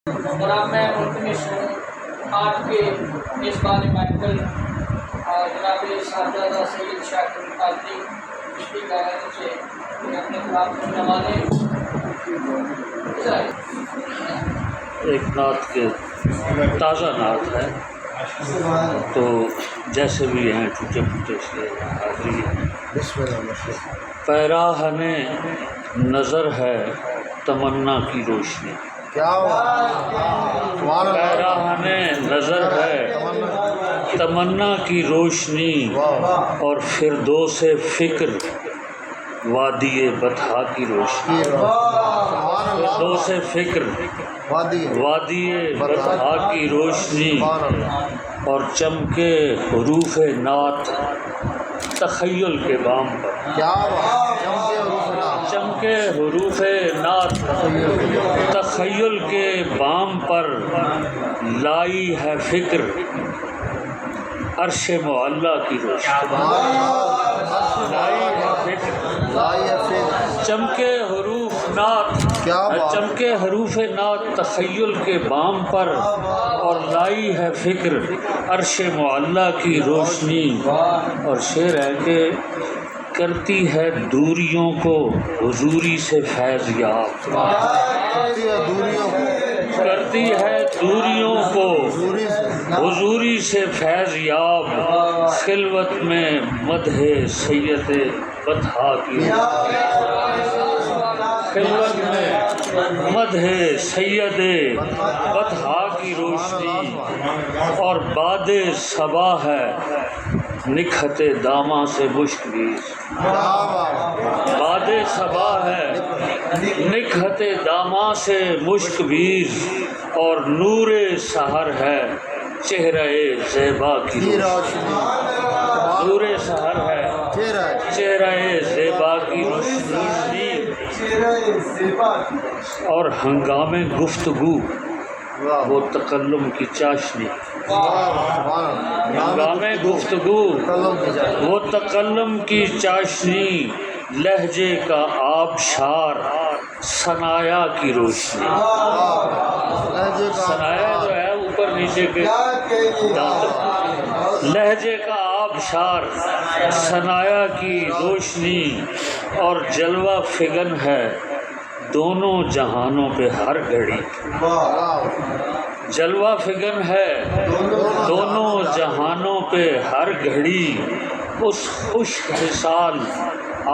جناب میں ملتمس ہوں آپ کے میزبان محفل جناب صاحبزادہ سید شاکر القادری چشتی کالج سے اپنے خلاف نوالے ایک نعت کے تازہ نعت ہے تو جیسے بھی ہیں ٹوٹے پھوٹے سے حاضری ہے۔ پیراہن نظر ہے تمنا کی روشنی، پیراہن نظر ہے تمنا کی روشنی، اور فردوس فکر وادی بطحا کی روشنی، فردوس فکر وادی بطحا کی روشنی، اور چمکے حروف نعت تخیل کے بام پر، چمکے حروف نعت تخیل کے بام پر، لائی ہے فکر عرش معلیٰ کی روشنی، لائی ہے فکر چمکے حروف نعت، چمکے حروف نعت تخیل کے بام پر، اور لائی ہے فکر عرش معلیٰ کی روشنی۔ اور شعر ہے کہ کرتی ہے دوریوں کو حضوری سے فیض یاب، کرتی ہے دوریوں کو حضوری سے فیض یاب، خلوت میں مدح سید بطحا کی، خلوت میں مدح سید بطحا کی روشنی، اور باد صبا ہے نکہت داماں سے مشک بیز، باد صبا ہے نکہت داماں سے مشک بیز، اور نور سحر ہے چہرہ زیبا کی روشنی، نور سحر ہے چہرہ زیبا کی روشنی، اور ہنگام گفتگو وہ تکلم کی چاشنی، ہنگام گفتگو وہ تکلم کی چاشنی، لہجے کا آبشار ثنایا کی روشنی، ثنایا جو ہے اوپر نیچے کے لہجے کا آبشار ثنایا کی روشنی، اور جلوہ فگن ہے دونوں جہانوں پہ ہر گھڑی، جلوہ فگن ہے دونوں جہانوں پہ ہر گھڑی، اس خوش خصال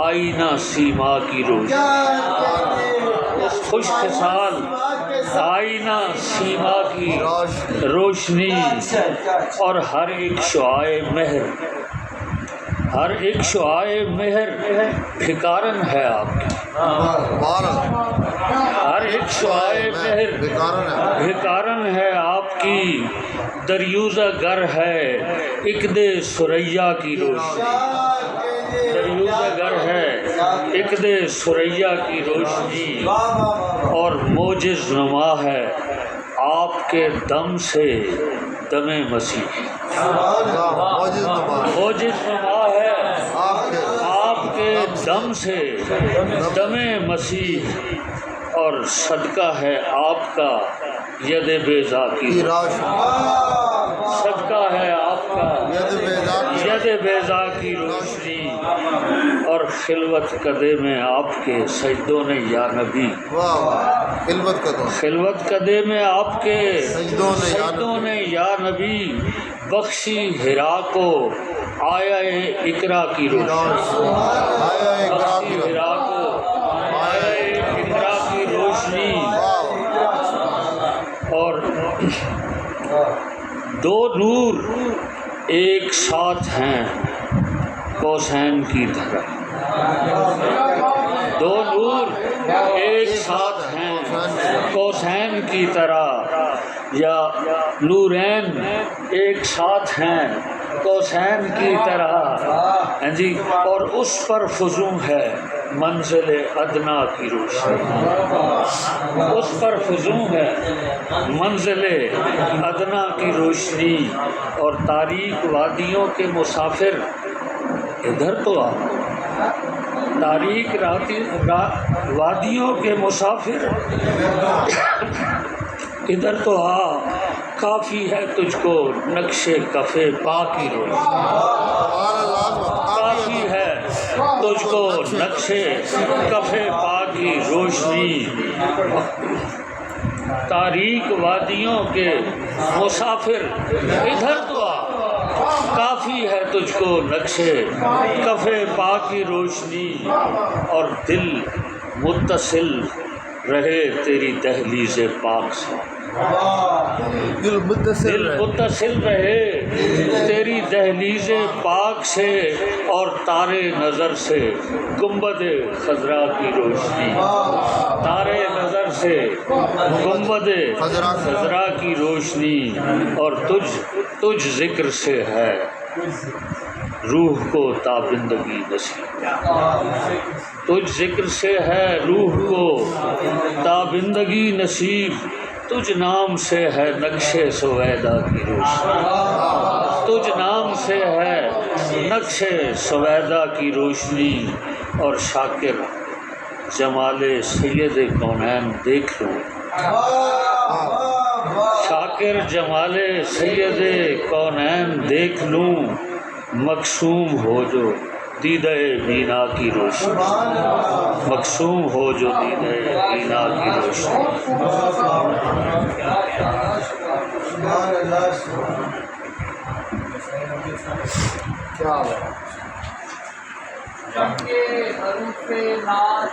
آئینہ سیما کی روشنی، اس خوش خصال آئینہ سیما کی روشنی، اور ہر ایک شعاع مہر، ہر ایک شعاع مہر بھکارن ہے آپ کی، ہر ایک شعاع مہر بھکارن ہے آپ کی، دریوزہ گر ہے عقد ثریا کی روشنی، دریوزہ گر ہے عقد ثریا کی روشنی، اور موجز نما ہے آپ کے دم سے دم مسیح، موجز نما ہے آپ کے دم سے دم مسیح، اور صدقہ ہے آپ کا ید بیضا کی، صدقہ ہے آپ کا ید بیضا کی روشنی، اور خلوت قدے میں آپ کے سجدوں نے یا نبی، خلوت قدے میں آپ کے سجدوں نے یا نبی، بخشی ہرا کو آیا اقرا کی روشنی، بخشی ہرا کو آیا اقرا کی روشنی، اور دو نور ایک ساتھ ہیں قوسین کی طرح، دو نور ایک ساتھ ہیں قوسین کی طرح، یا نورین ایک ساتھ ہیں قوسین کی طرح، ہاں جی، اور اس پر فزوں ہے منزل ادنا کی روشنی، اس پر فزوں ہے منزل ادنا کی روشنی، اور تاریک وادیوں کے مسافر ادھر تو آپ، تاریک وادیوں کے مسافر ادھر تو آ، کافی ہے تجھ کو نقش کف پا کی روشنی، کافی ہے تجھ کو نقش کف پا کی روشنی، تاریک وادیوں کے مسافر ادھر تو آ، کافی ہے تجھ کو نقش کف پا کی روشنی، اور دل متصل رہے تیری دہلیز پاک سے، دل متصل رہے تیری دہلیز پاک سے، اور تارے نظر سے گنبد خضرا کی روشنی، تارے نظر سے گنبد خضرا کی روشنی، اور تجھ ذکر سے ہے روح کو تابندگی نصیب، تجھ ذکر سے ہے روح کو تابندگی نصیب، تجھ نام سے ہے نقش سویدا کی روشنی، تجھ نام سے ہے نقش سویدا کی روشنی، اور شاکر جمال سید کونین دیکھ لوں، شاکر جمال سید کونین دیکھ لوں، مقصوم ہو جو دیدہ بینا کی روشنی، مقصوم ہو جو دیدہ بینا کی روشنی۔ چمکے حروف نعت